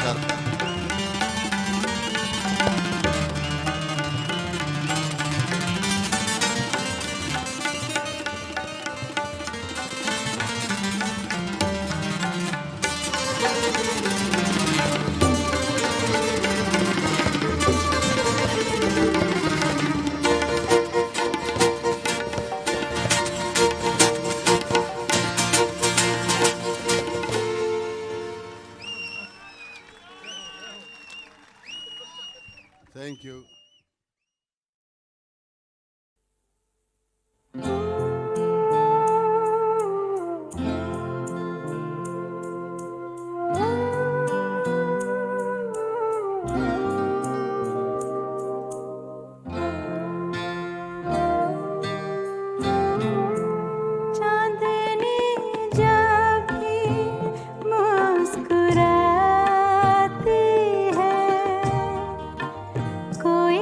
Sharp thank you चांदनी जब भी मुस्कुराती है कोई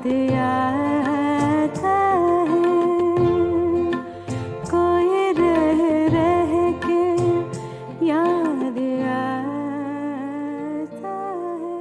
आता है, कोई रह रह के याद आता है।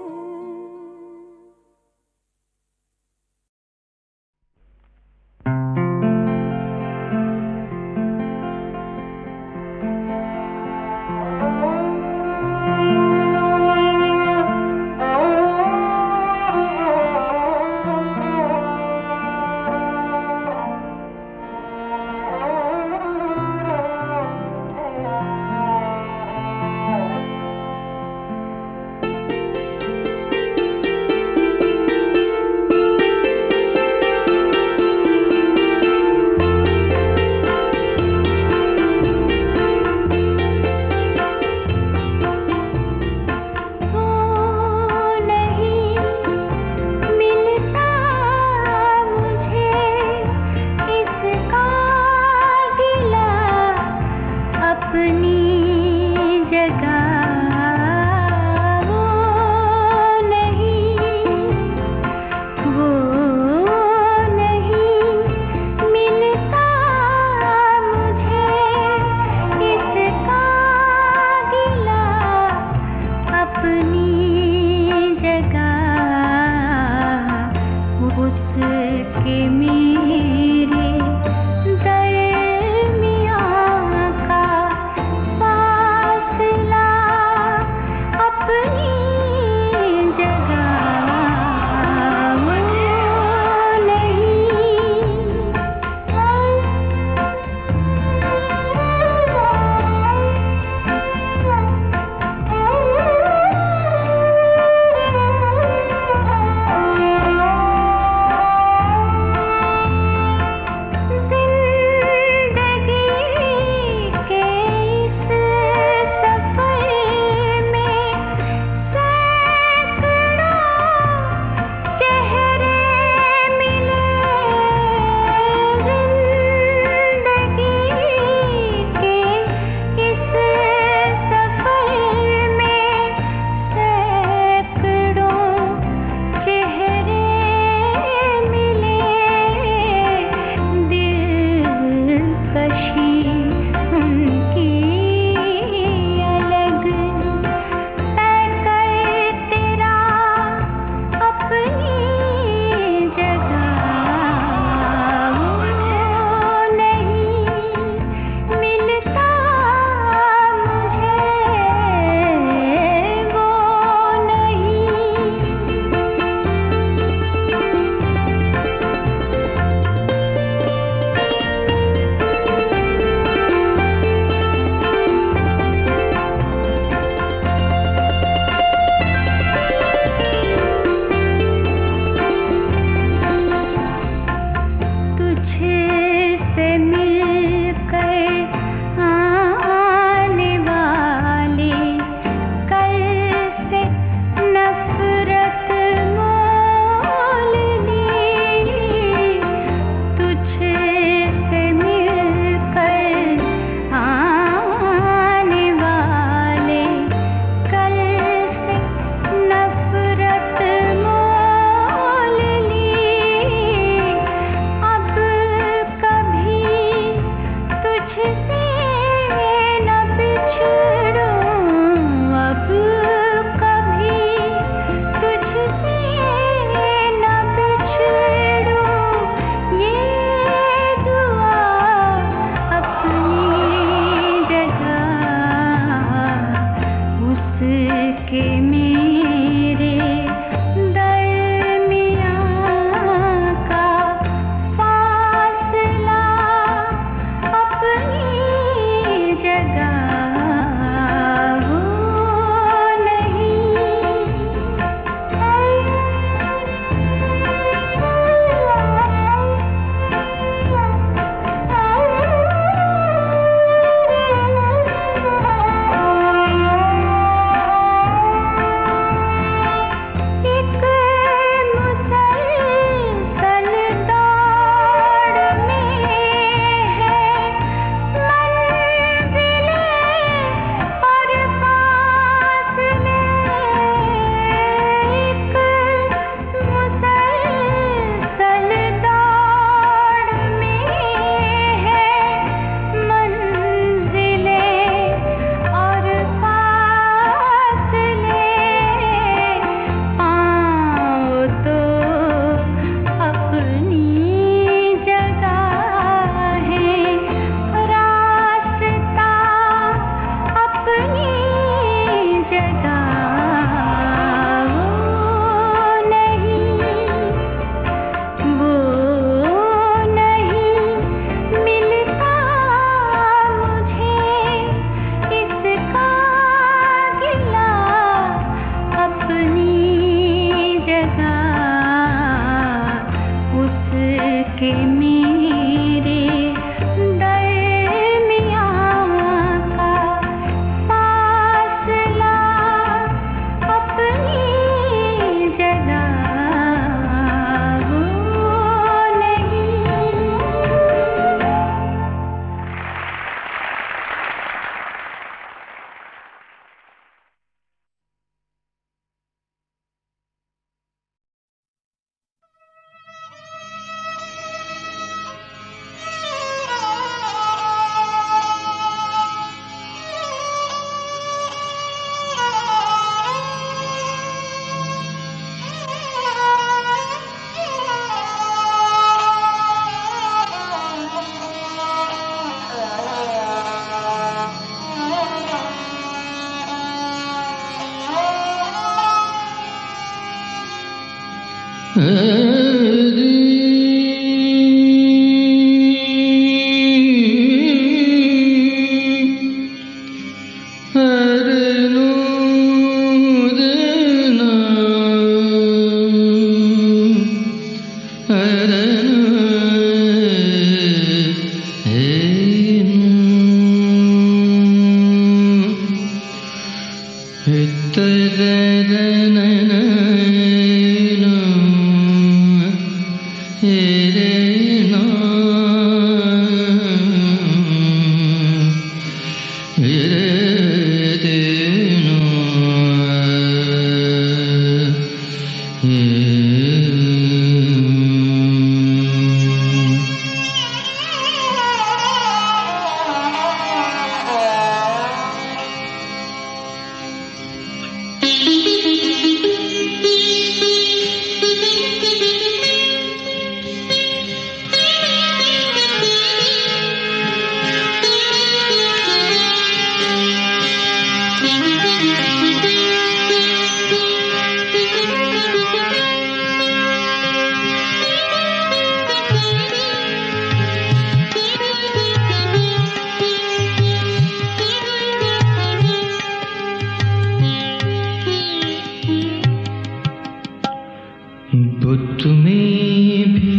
बुत में भी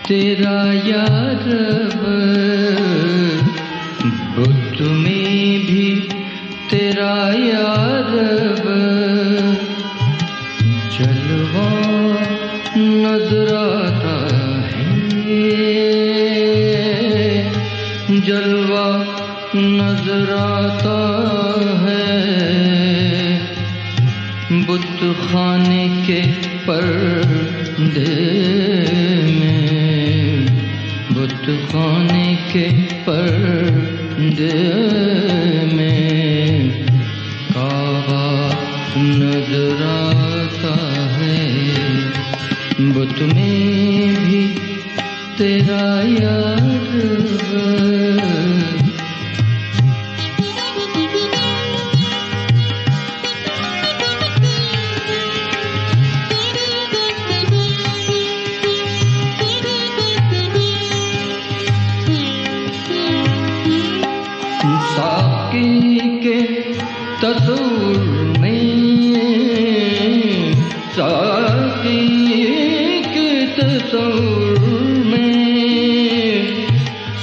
तेरा यार, बुत में भी तेरा यार, जलवा नजर आता है, जलवा नजर आता है, बुत खाने के पर्दे में, बुत खाने के पर्दे में काबा नजर आता है, बुत में भी तेरा यार। साकी के तस्वुर में, साकी के तस्वुर में,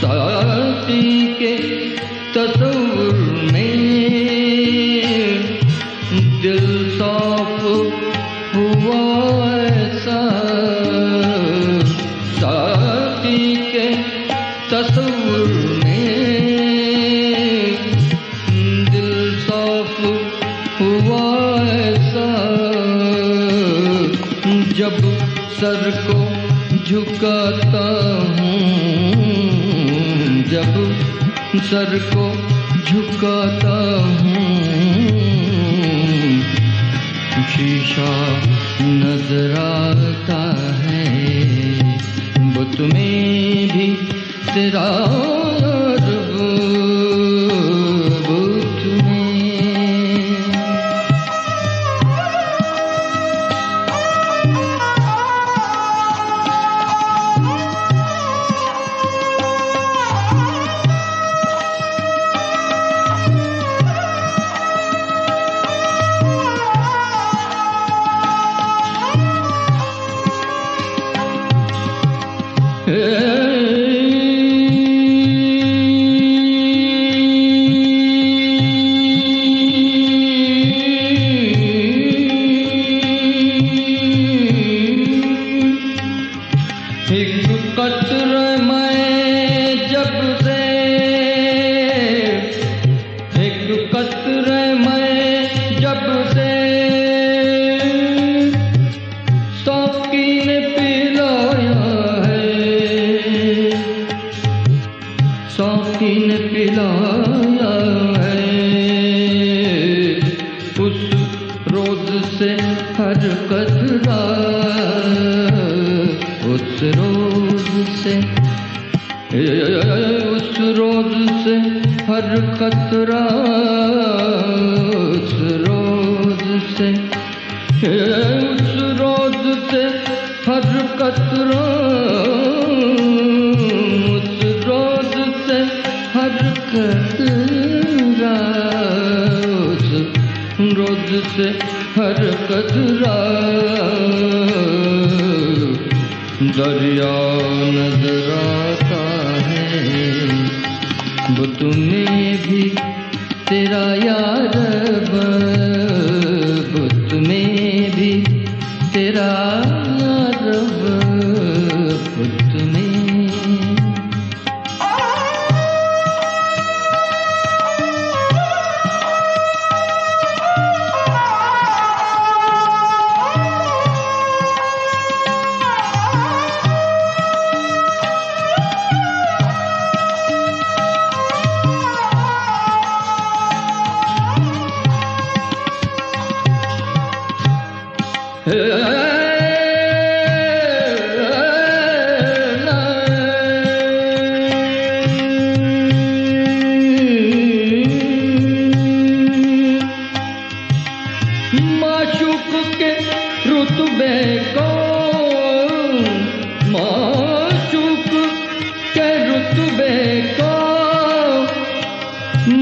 साकी के तस्वुर में दिल साफ हुआ ऐसा, साकी के तस्वुर में हुआ ऐसा, जब सर को झुकाता हूँ, जब सर को झुकाता हूँ, शीशा नजर आता है, बुत में भी तेरा एक कतरे मैं जब से, एक कतरे मैं जब से साकी ने पिलाया है, साकी ने पिलाया है, उस रोज से हर कतरा, उस रोज से, उस रोज से हर कतरा, उस रोज से, उस रोज से हर कतरा, उस रोज से हर कतरा, उस रोज से हर कतरा दरिया नजर आता है। वो तुम्हें भी तेरा यार, वो तुम्हें भी तेरा यार, वो तुम्हें माशूक के रुतबे को, माशूक के रुतबे को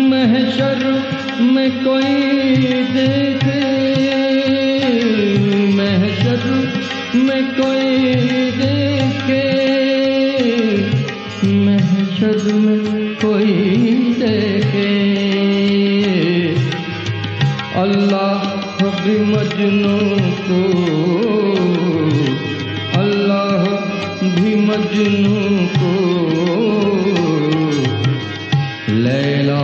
महशर में कोई देखे, महशर में कोई देखे, महशर में कोई देखे। अल्लाह भी मजनू को, अल्लाह भी मजनू को लैला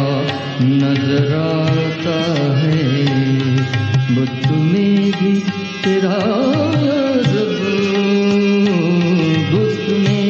नजर आता है। वो तुम्हें भी तेरा रब, वो तुम्हें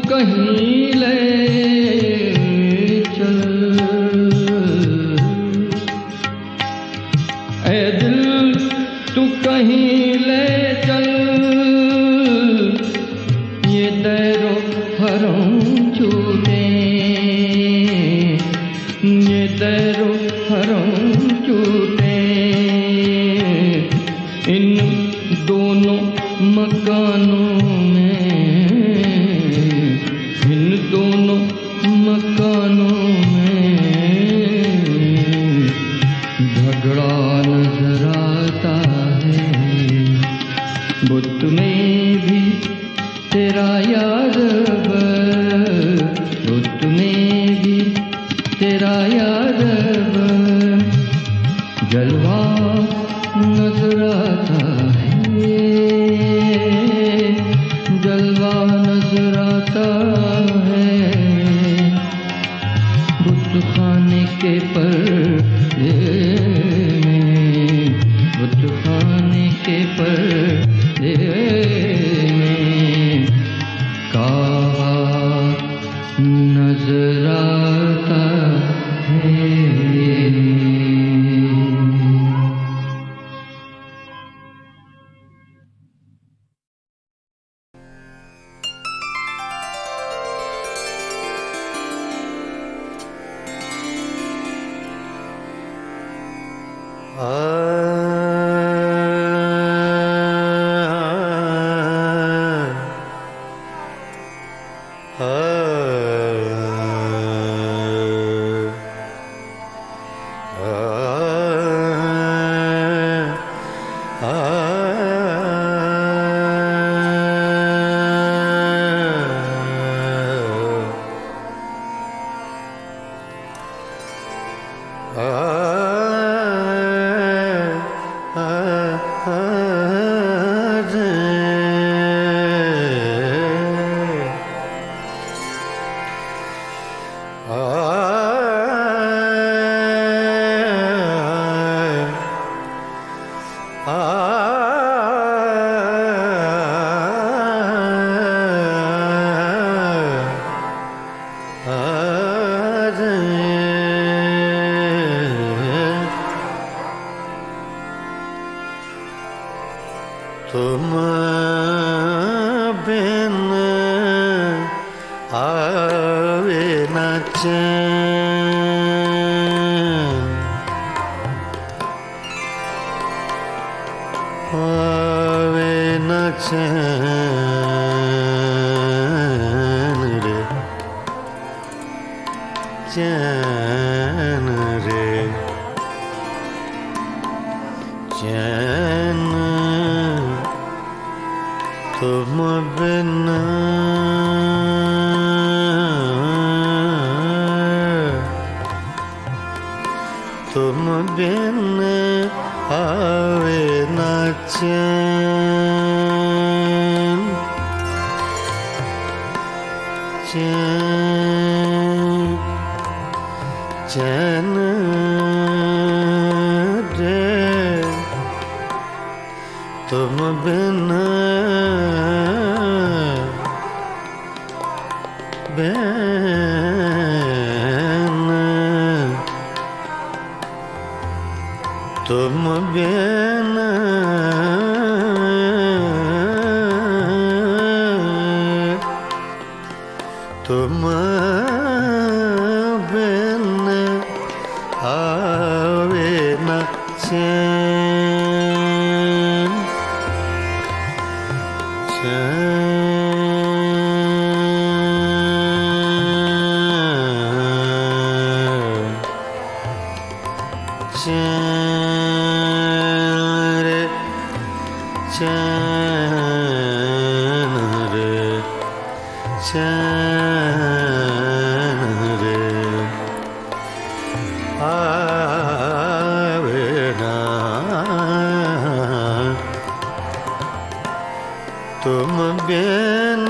कहीं ले चल, ऐ दिल तू कहीं ले चल, ये दैरो हरम छूटे, ये दैरो हरम छूटे। इन दोनों मकानों में, इन दोनों मकानों में झगड़ा नजर आता है। वो तुम्हें भी तेरा यार, वो तुम्हें भी तेरा यार जलवा नजर आता है, जलवा नजर आता है। बुत खाने के पर्दे में, बुत खाने के पर्दे में कावा नजर आता है। तुम बिन आवे न चैन, आवे न चैन रे, चैन रे, चैन तुम बिन तुम बिन आवे न चैन, चैन चैन रे, तुम बिन तुम बिन तुम बिन आवे न चैन, चैन रे, चैन रे, चैन रे, आवे ना तुम बिन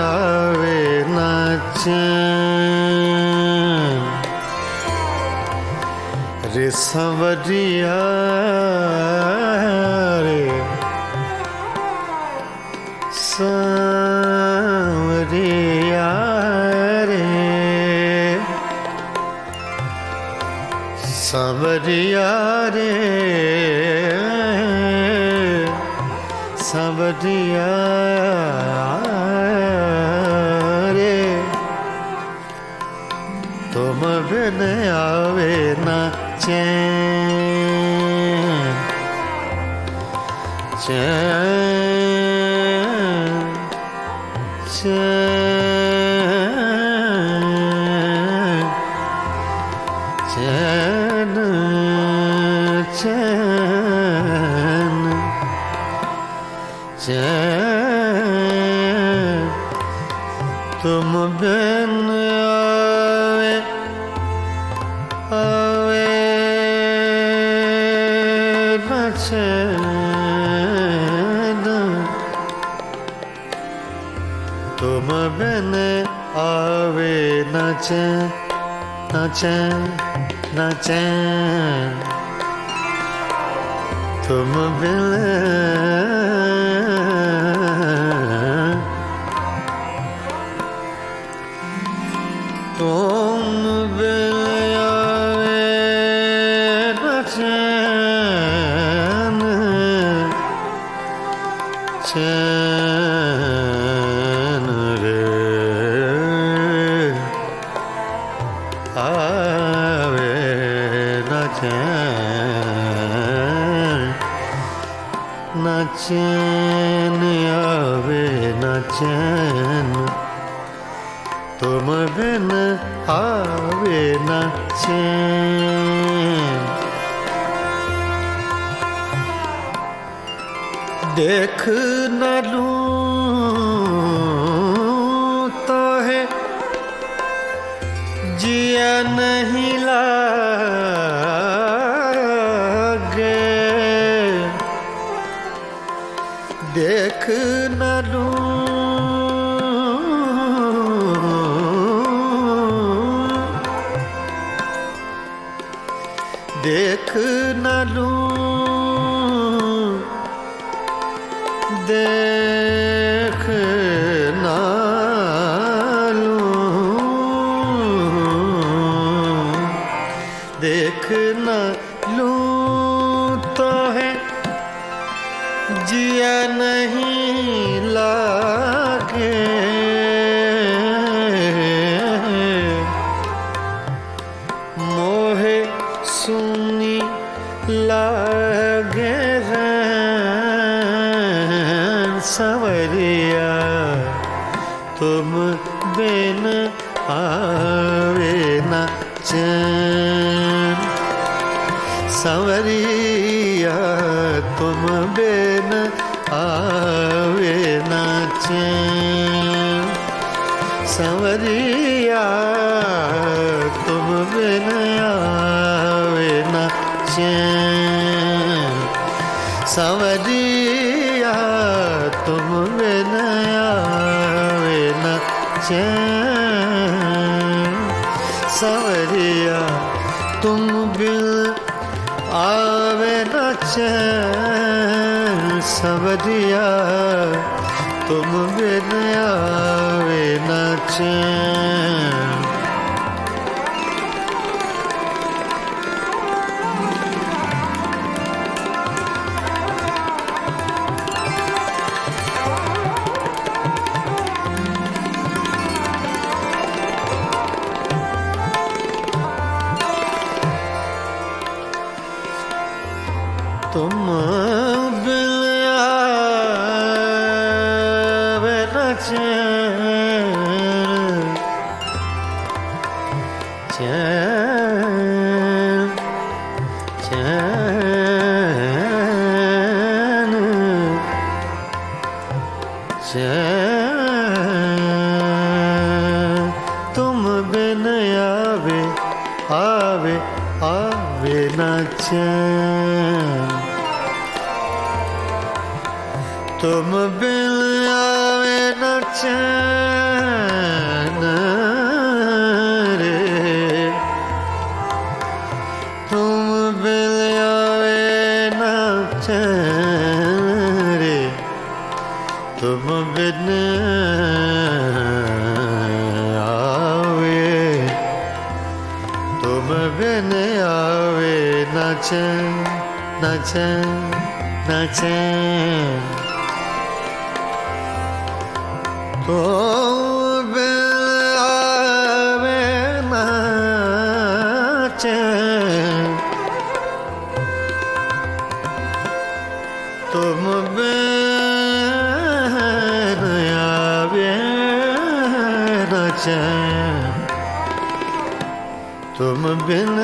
आवे न चैन रे, संवरिया रे, सांवरिया रे, सांवरिया रे, सांवरिया रे, तुम बिन आवे न चैन, चैन चैन चैन चैन चैन तुम बिन आवे आवे न चैन, तुम बिन आवे न चैन, न चैन, न चैन, तुम बिन तुम बिन आवे न चैन, चैन रे, आवे न चैन, न चैन आवे न चैन, तुम बिन आवे न चैन, देख न लूं तो है जिया नहीं लागे, देख न लूं देख न लूं देख ना देख न लूं तो है जिया नहीं लागे मोहे सुनी लागे सवरिया तुम बिन आवे न चैन सवरिया तुम बिन आवे न चैन सवरिया तुम बिन आवे न चैन सवरिया तुम बिन आवे न चैन सवरिया तुम बिन आवे न चैन सवरिया तुम बिन आवे न चैन तुम बिन आवे न चैन चैन चैन चैन तुम बिन आवे आवे आवे न चैन तुम बिन आवे न चैन रे तुम बिन आवे न चैन रे तुम बिन आवे तुम बिन आवे न चैन न चैन न चैन तुम बिन आवे न चैन तुम बिन आवे न चैन तुम बिन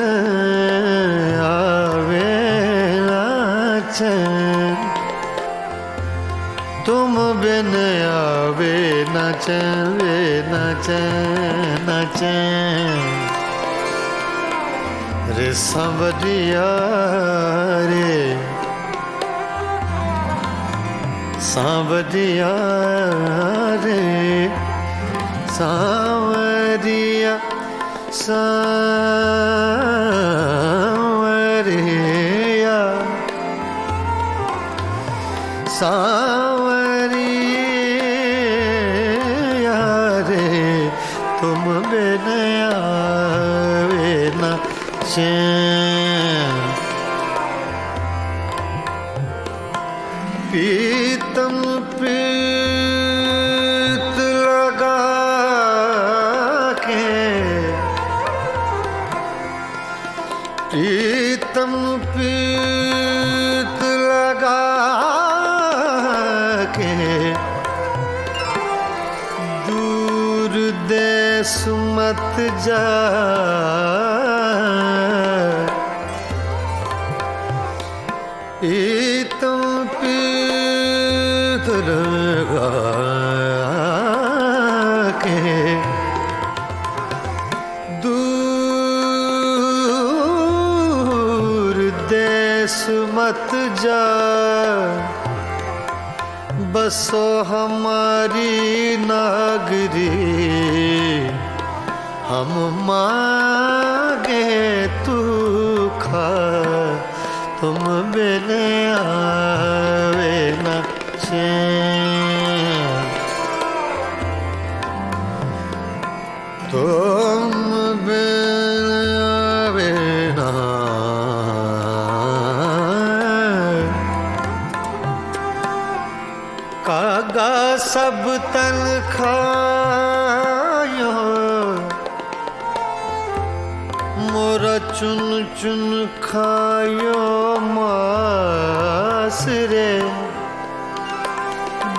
आवे न चैन तुम बिन आवे न चैन न चैन न चैन रे सांवरिया रे सांवरिया रे सांवरिया सांवरिया सांवरिया रे तुम बिन आवे न चैन पीतम पीत लगा के प्रीतम पीत लगा के दूर देश मत जा प्रीतम पीत लगा के दूर देश मत जा बसो हमारी नागरी हम मांगे तू खा तुम बिन आवे न चैन कागा सब तन खायो मोरा चुन चुन खायो मास रे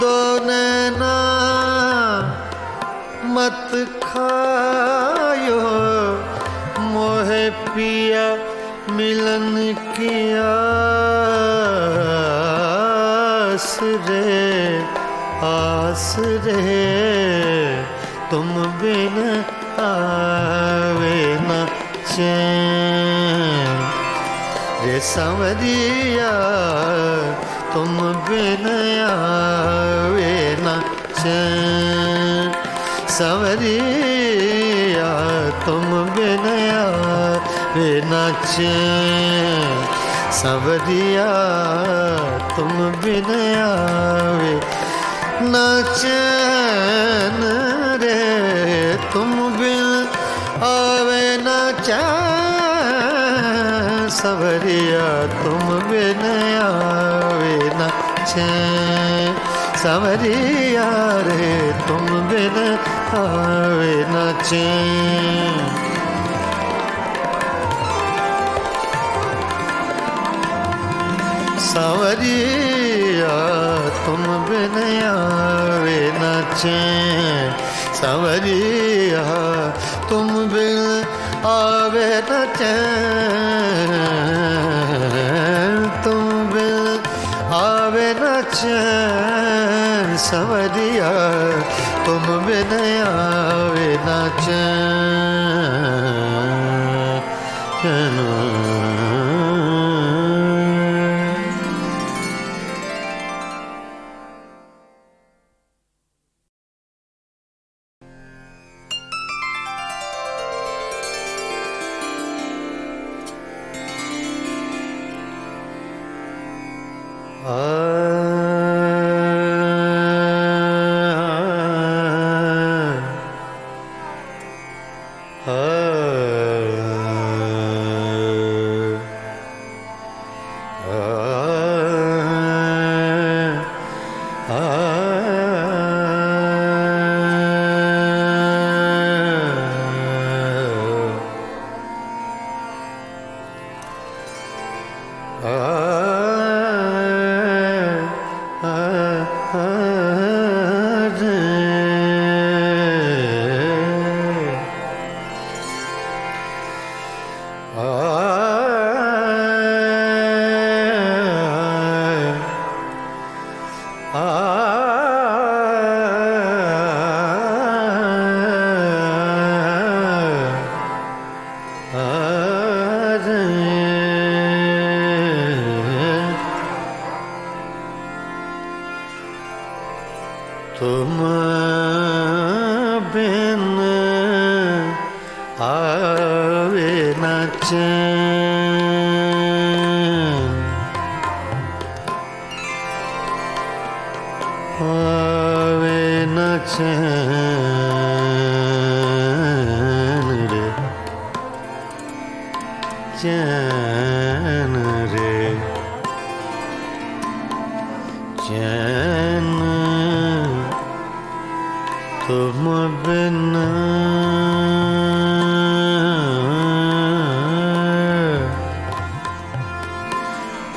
दो नैना मत खायो मोहे पिया मिलन की आस रे तुम बिन आवे न चैन रे सांवरिया तुम बिन आवे न चैन सांवरिया तुम बिन आवे न चैन सांवरिया तुम बिन आवे न चैन रे तुम बिन आवे न चैन सांवरिया तुम बिन आवे न चैन सांवरिया रे तुम बिन आवे न चैन सांवरिया तुम बिन आवे न चैन सांवरिया तुम बिन आवे न चैन तुम बिन आवे न चैन सांवरिया तुम बिन आवे न चैन तुम बिन आवे न चैन आवे न चैन रे चैन रे चैन तुम बिन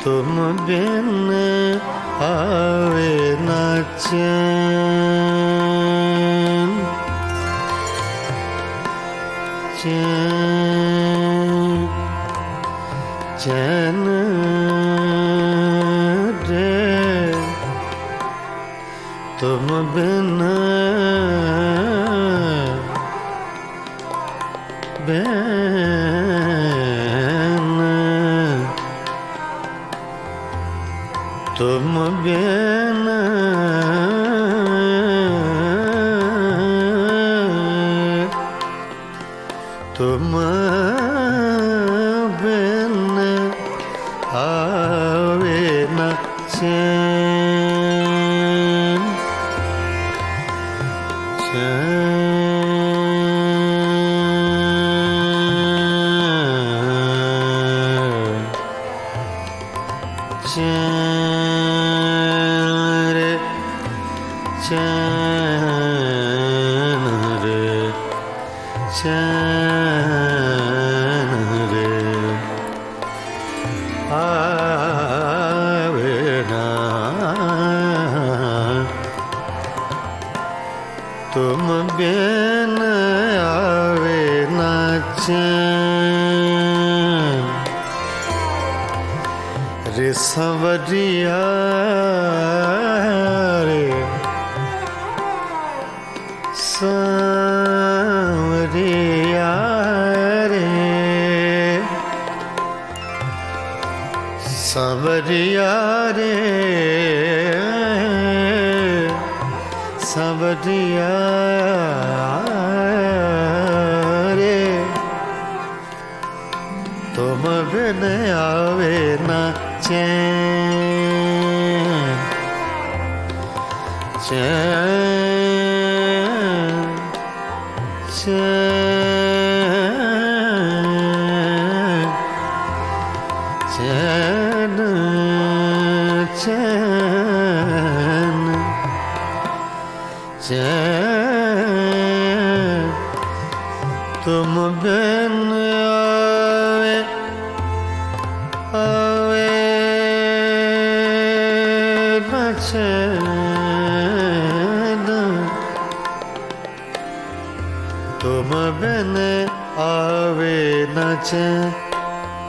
तुम बिन आवे न चैन चैन चैन रे तुम बिन तुम बिन तुम बिन आवे न चैन चैन चैन रे चैन रे आवे ना तुम बिन आवे ना चैन रे संवरिया रे सांवरिया रे सांवरिया रे सांवरिया रे तुम बिन आवे ना चैन चैन चैन चैन चैन तुम बिन आवे आवे न चैन तुम बिन आवे न चैन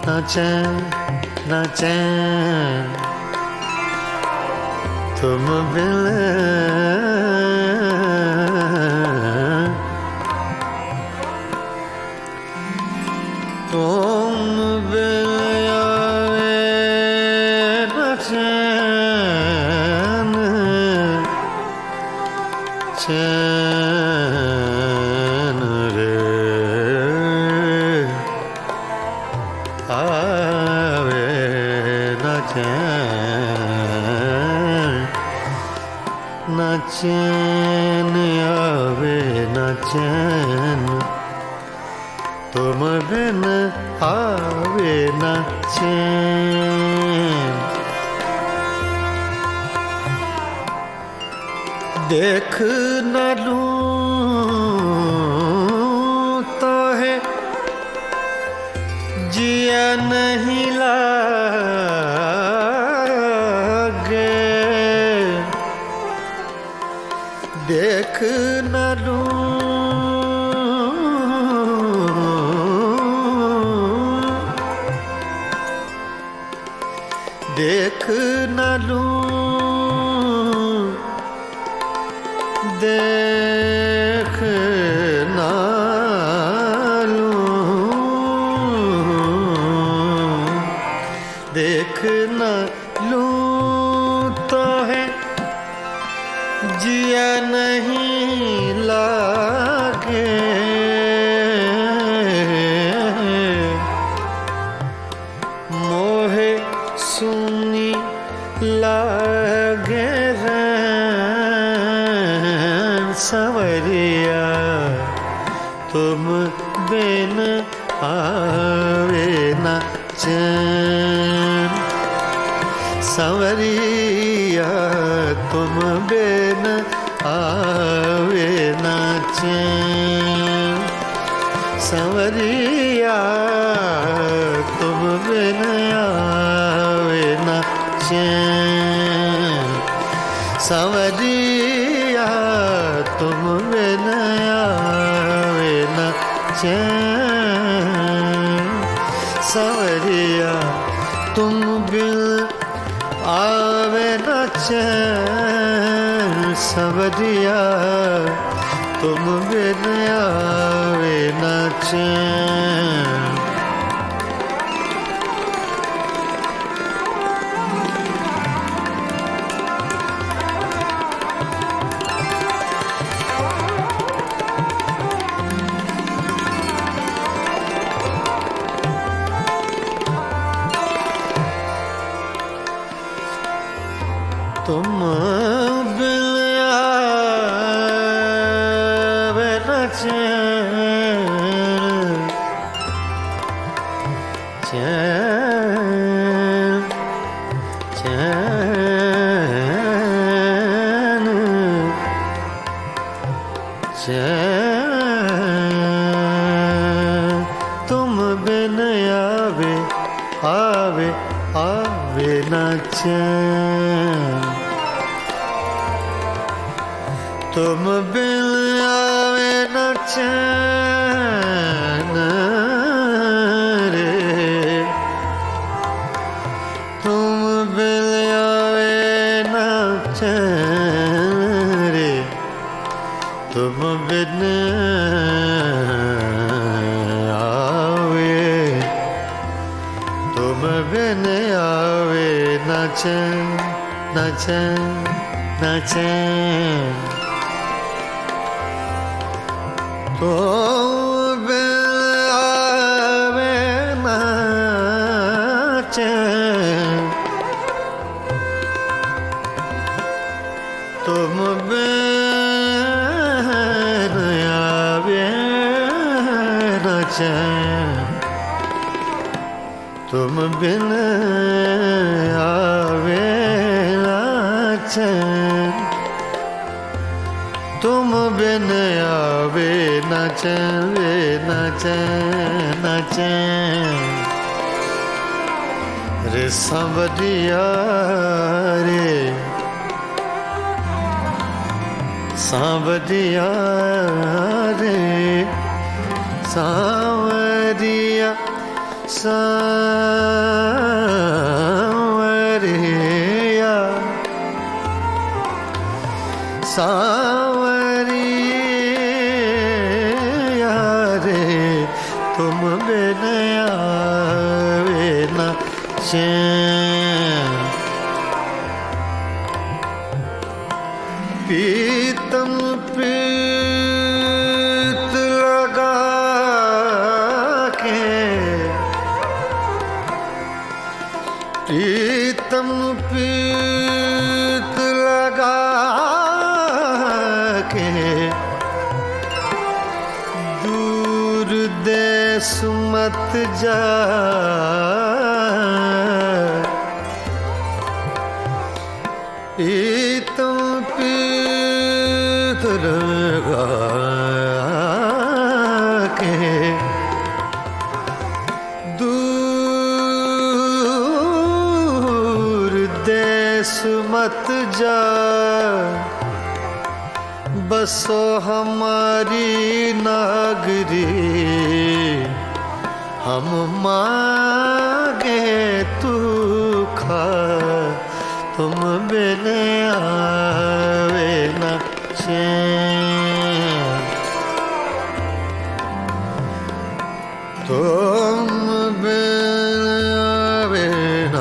न चैन न चैन तुम बिन तुम बिन आवे न चैन चैन रे आवे न चैन न चैन आवे न चैन तुम बिन आवे न चैन देख न लूं तो है जिया नहीं लागे देख न लूं देख न लूं देख न लूं देख न लूं तो है जिया नहीं लागे मोहे सुनी लागे संवरिया तुम बिन आवे न चैन संवरिया तुम बिन आवे न चैन संवरिया तुम बिन आवे न चैन संवरिया तुम बिन आवे न चैन संवरिया तुम बिन आवे न चैन संवरिया तुम बिन आवे न चैन तुम बिन आवे न चैन चैन चैन चैन तुम बिन आवे आवे आवे न चैन तुम बिन आवे न चैन रे तुम बिन आवे न चैन रे तुम बिन आवे तुम बिन आवे न चैन न चैन न चैन तुम बिन आवे न चैन तुम बिन आवे न चैन तुम बिन आवे न चैन तुम बिन आवे न चैन वे न चैन न चैन रे सांवरिया रे सांवरिया रे सांवरिया सांवरिया सांवरिया रे तुम बिन आवे न चैन पीतम पीत लगा के पीतम पीत लगा के दूर देश मत जा पीतम पीत लगा के दूर देश मत जा बसो हमारी नागरी हम मांगे तू खा तुम बिन आवे न चैन तुम बिन आवे न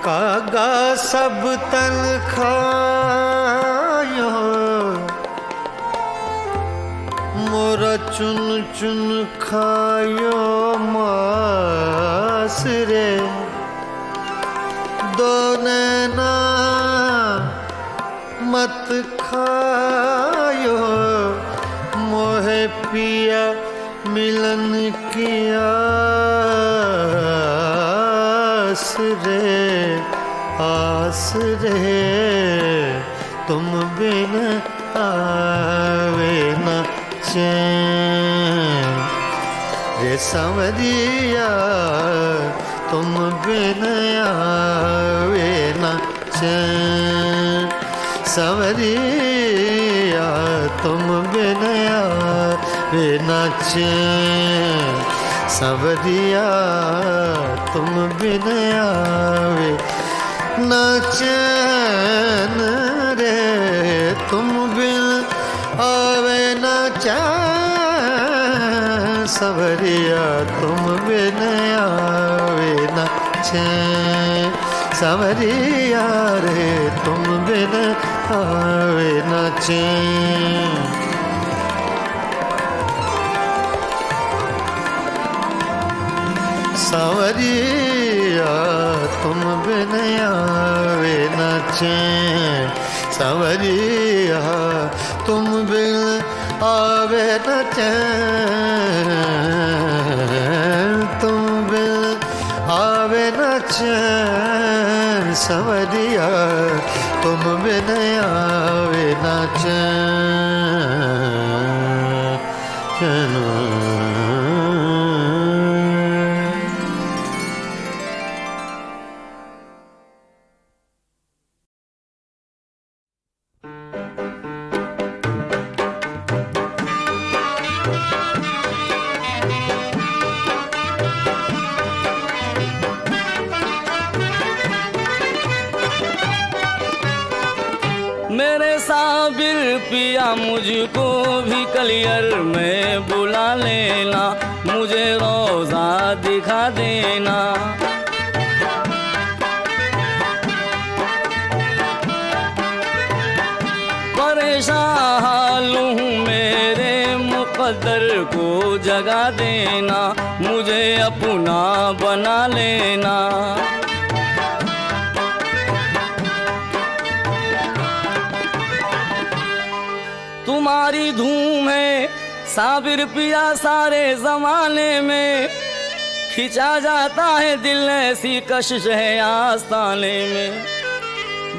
कागा सब तन खायो मोरा चुन चुन खायो मास रे दो नैना मत खायो मोहे पिया मिलन की आस रे आस रे तुम बिन आवे न चैन रे सांवरिया तुम बिन आवे न चैन सांवरिया तुम बिन आवे न चैन सांवरिया तुम बिन आवे न चैन रे तुम बिन आवे न चैन सांवरिया तुम बिन आवे न चैन सांवरिया रे तुम बिन आवे न चैन सांवरिया तुम बिन आवे न चैन सांवरिया तुम बिन आवे न चैन तुम बिन आवे न चैन सवरिया तुम बिन आवे न चैन। मेरे साबिर पिया मुझको भी कलियर में बुला लेना, मुझे रोजा दिखा देना। परेशान हाल हूँ मेरे मुकद्दर को जगा देना, मुझे अपना बना लेना। तुम्हारी धूम है साबिर पिया सारे जमाने में, खिंचा जाता है दिल ऐसी कशिश है आस्ताने में।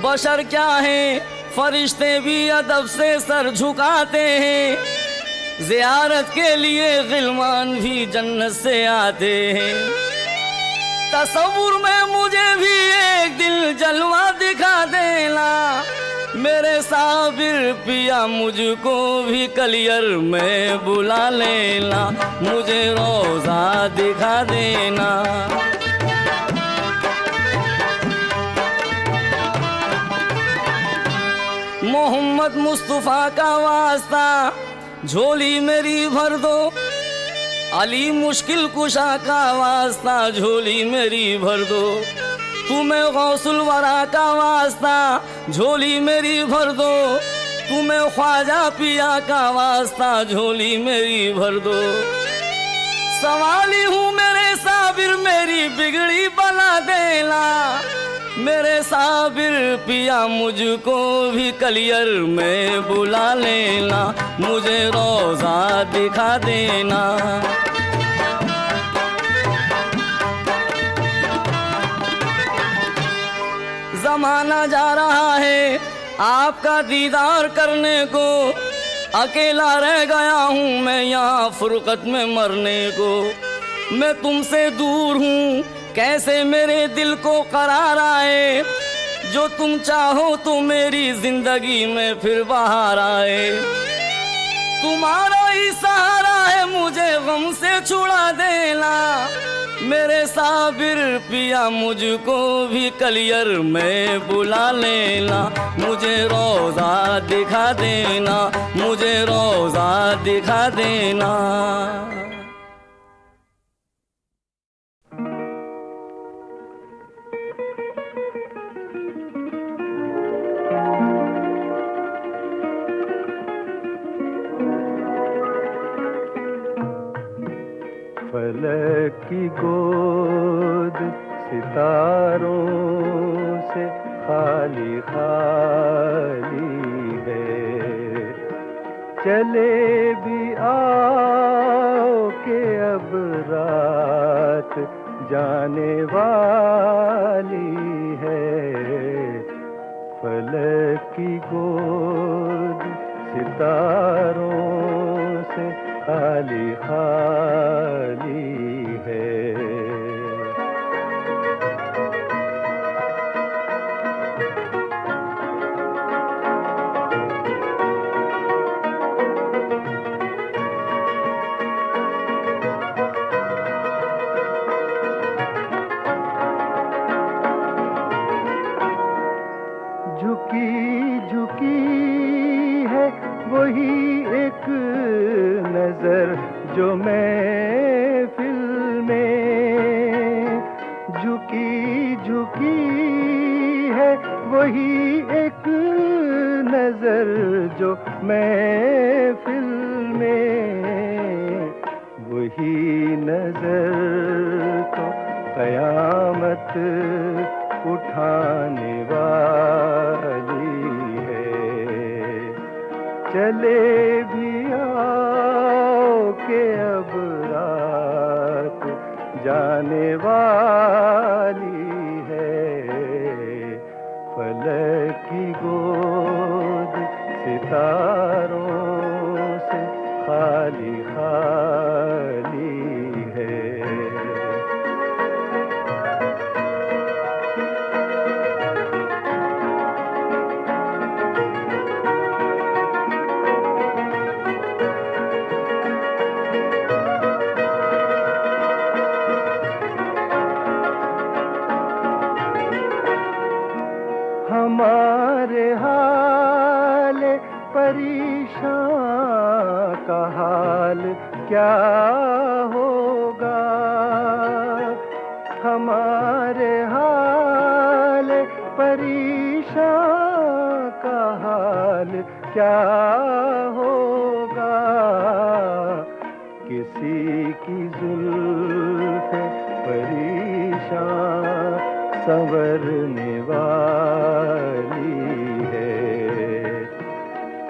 बशर क्या है फरिश्ते भी अदब से सर झुकाते हैं, ज़ियारत के लिए गिलमान भी जन्नत से आते हैं। तसव्वुर में मुझे भी एक दिल जलवा दिखा देना, मेरे साबिर पिया मुझको भी कलियर में बुला लेना, मुझे रोजा दिखा देना। मोहम्मद मुस्तफ़ा का वास्ता झोली मेरी भर दो, अली मुश्किल कुशा का वास्ता झोली मेरी भर दो। तुम्हें गौसुल वरा का वास्ता झोली मेरी भर दो, तुम्हें ख्वाजा पिया का वास्ता झोली मेरी भर दो। सवाली हूँ मेरे साबिर मेरी बिगड़ी बना देना, मेरे साबिर पिया मुझको भी कलियर में बुला लेना, मुझे रोजा दिखा देना। जमाना जा रहा है आपका दीदार करने को, अकेला रह गया हूँ मैं यहाँ फुरकत में मरने को। मैं तुमसे दूर हूँ कैसे मेरे दिल को करार आए, जो तुम चाहो तो मेरी जिंदगी में फिर बाहर आए। तुम्हारा ही सहारा है मुझे गम से छुड़ा देना, मेरे साबिर पिया मुझको भी कलियर में बुला लेना, मुझे रोजा दिखा देना, मुझे रोजा दिखा देना। फलक की गोद सितारों से खाली खाली है, चले भी आओ के अब रात जाने वाली है। फलक की गोद सितारों से खाली खाली है। झुकी झुकी है वही एक नजर जो महफिल में, झुकी झुकी है वही एक नजर जो महफिल में। वही नजर तो कयामत उठाने वाली है, चले भी आओ के अब रात जाने वाली है। की गोद सितारों से खाली खाली है। हमारे हाल परेशान का हाल क्या होगा, हमारे हाल परेशान का हाल क्या होगा। किसी की जुल्फ़े परेशान संवरने वाली है।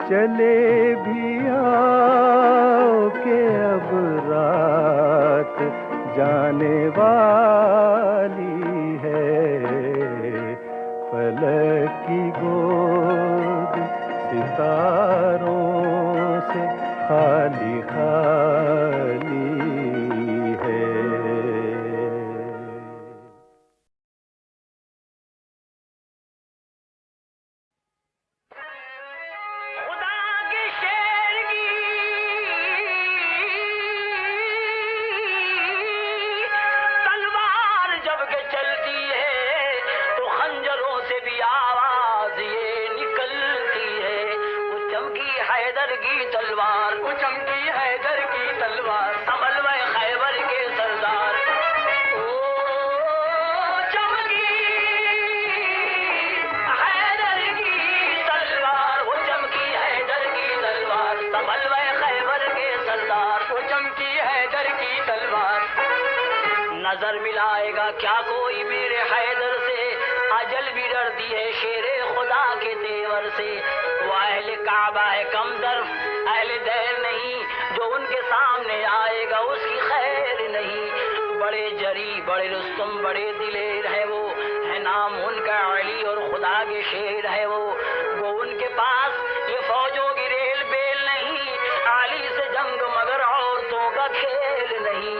चले भी आओ के अब रात जाने वाली है। फलक की गोद सितारों से खाली खाली है। तलवार वो चमकी हैदर की तलवार, संभल में खैबर के सरदार। ओ चमकी हैदर की तलवार, वो चमकी हैदर की तलवार, संभल में खैबर के सरदार। वो चमकी हैदर की तलवार। नजर मिलाएगा क्या कोई मेरे हैदर से, अजल भी डरती है शेरे खुदा के तेवर से। वो अहले काबा है कमदर, अहले दैर नहीं, जो उनके सामने आएगा उसकी खैर नहीं। बड़े जरी बड़े रुस्तम बड़े दिलेर है वो, है नाम उनका अली और खुदा के शेर है वो उनके पास ये फौजों की रेल बेल नहीं, अली से जंग मगर औरतों का खेल नहीं।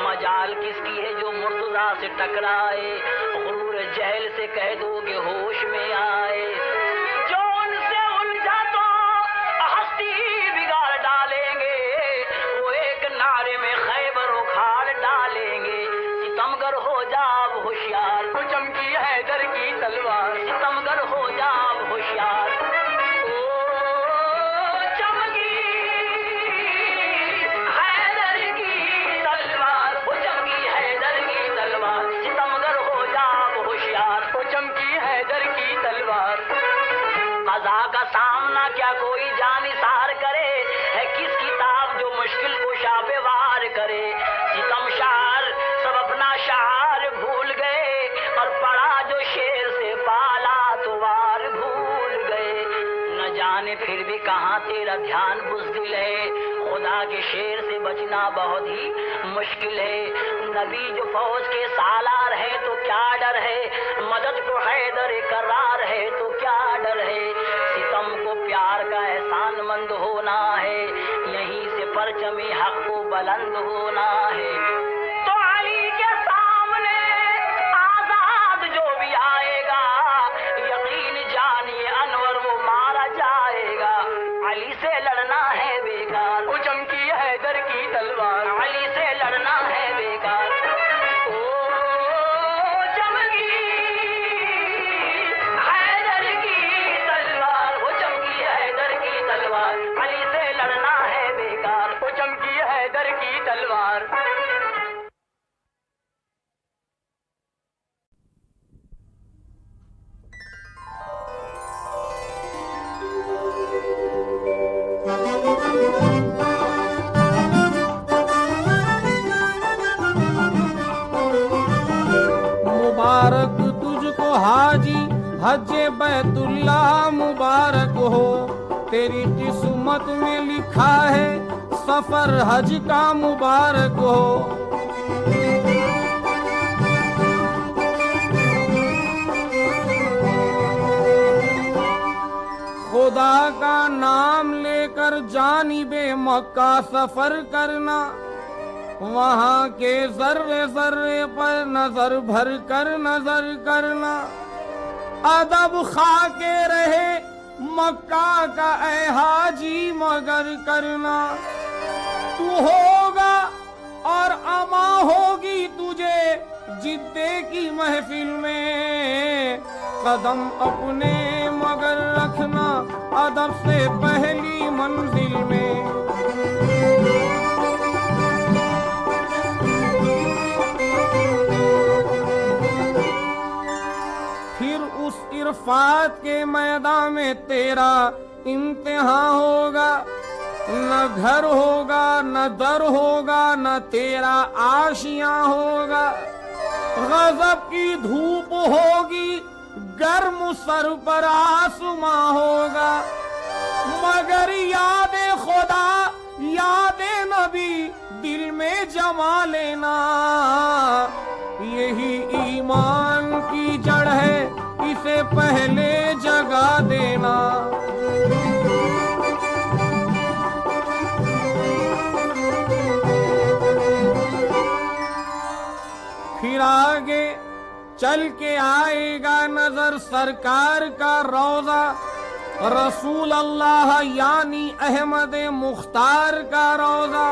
मजाल किसकी है जो मुर्तजा से टकराए, गुरूर जहल से कह दो कि होश में आए। जो उनसे उलझा तो हस्ती बिगाड़ डालेंगे, वो एक नारे में खैबर उखाड़ डालेंगे। सितमगर हो जाओ होशियार, वो चमकी हैदर की तलवार। सितमगर हो जाओ होशियार। ओ चमकी हैदर की तलवार, वो चमकी हैदर की तलवार। सितमगर हो जाओ होशियार, वो चमकी हैदर की तलवार। कज़ा का सामना क्या कोई जानिसार करे, है किस किताब जो मुश्किल को शाबे वार करे। सितम शार सब अपना शार भूल गए, और पड़ा जो शेर से पाला तो वार भूल गए। न जाने फिर भी कहाँ तेरा ध्यान बुज़दिल है, खुदा के शेर से बचना बहुत ही मुश्किल है। नबी जो फौज के सालार है तो क्या डर है, मदद को हैदर करार है तो क्या डर है। सितम को प्यार का एहसान मंद होना है, यहीं से परचमी हक को बुलंद होना है। तो अली के सामने आजाद जो भी आएगा, यकीन जानिए अनवर वो मारा जाएगा। अली से लड़ना है बेकार, वो चमकी हैदर की तलवार। अली से लड़ना है बेकार। ओ चमकी हैदर की तलवार, वो चमकी हैदर की तलवार। अली से लड़ना है बेकार, वो चमकी हैदर की तलवार। मुबारक तुझको हाजी हज्जे बैतुल्ला मुबारक हो, तेरी किस्मत में लिखा है सफर हज का मुबारक हो। जानिबे मक्का सफर करना, वहाँ के जर्रे जर्रे पर नजर भर कर नजर करना। अदब खा के रहे मक्का का ऐ हाजी मगर करना। तू होगा और अमा होगी तुझे जिद्दे की महफिल में, कदम अपने मगर रखना अदब से पहली मंजिल में। फिर उस इरफात के मैदान में तेरा इम्तिहान होगा, न घर होगा न दर होगा न तेरा आशियां होगा। गजब की धूप होगी गर्म सर पर आसमां होगा, मगर याद खुदा याद नबी दिल में जमा लेना। यही ईमान की जड़ है, इसे पहले जगा देना। फिर आगे चल के आएगा नजर सरकार का रोजा, रसूल अल्लाह यानी अहमद मुख्तार का रोजा।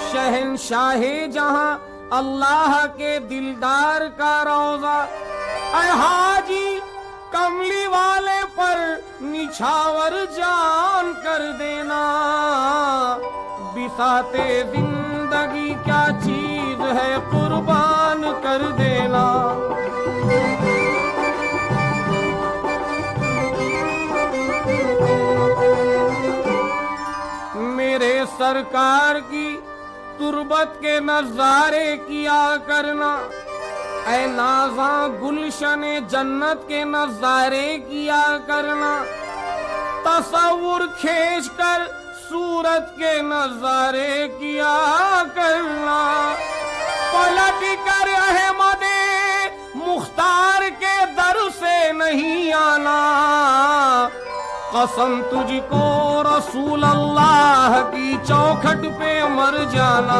शहंशाहे जहां अल्लाह के दिलदार का रोजा। ऐ हाजी कमली वाले पर निछावर जान कर देना। बिसाते जिंदगी क्या चीज है कुर्बान कर देना। मेरे सरकार की तुरबत के नजारे किया करना। ऐ नाज़ा गुलशन जन्नत के नजारे किया करना। तसव्वुर खींच कर सूरत के नजारे किया करना। पलट कर अहमदे मुख्तार के दर से नहीं आना। कसम तुझको रसूल अल्लाह की चौखट पे मर जाना।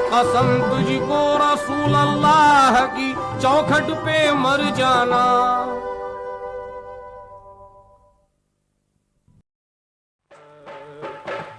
कसम तुझको रसूल अल्लाह की चौखट पे मर जाना।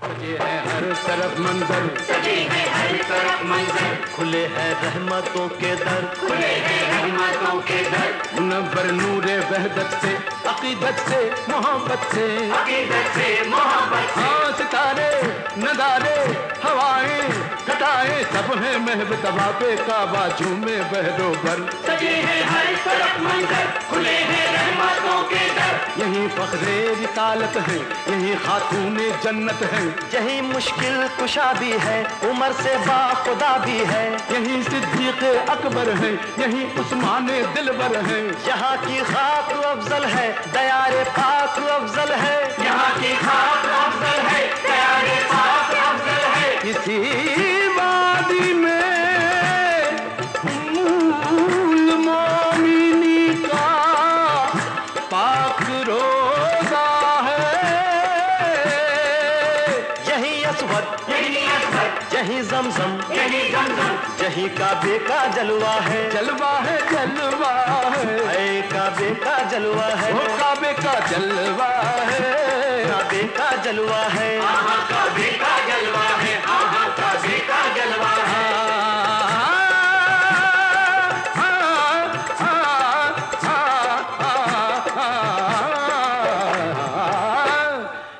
सजे है हर तरफ मंजर, सजे है हर तरफ मंजर। खुले हैं रहमतों के दर, खुले हैं रहमतों के दर। मुनव्वर नूरे वहदत से, अकीदत से, मोहब्बत से, अकीदत से, मोहब्बत से। हाँ सितारे नदारे हवाएं घटाएं सब है महब तबा पे काबा झूमे बहरो बर। सजे है हर तरफ मंजर, खुले हैं रहमतों के दर। यही फख्रे रिसालत है, यही खातूने जन्नत है। यही मुश्किल कुशा भी है, उमर से बाखुदा भी है। यही सिद्दीक़ अकबर है, यही उस्माने दिलबर है। यहाँ की खाक अफजल है, दयारे पाक अफजल है। यहाँ की खाक अफजल है, दयारे पाक अफजल है। इसी वादी में उम्मुल मोमिनी का पाक रोज़ा है। यही असवद, यही जमजम, यही काबे का जलवा है। जलवा है, जलवा है, काबे का जलवा है। वो काबे का जलवा है, काबे का जलवा है। काबे का जलवा है, काबे का जलवा है।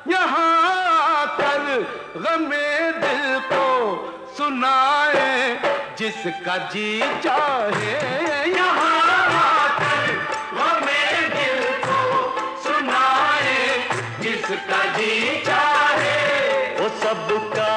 यहाँ कर गमे दिल को सुनाए जिसका जी चाहे। यहाँ कर गमे दिल को सुनाए जिसका जी चाहे। वो सबका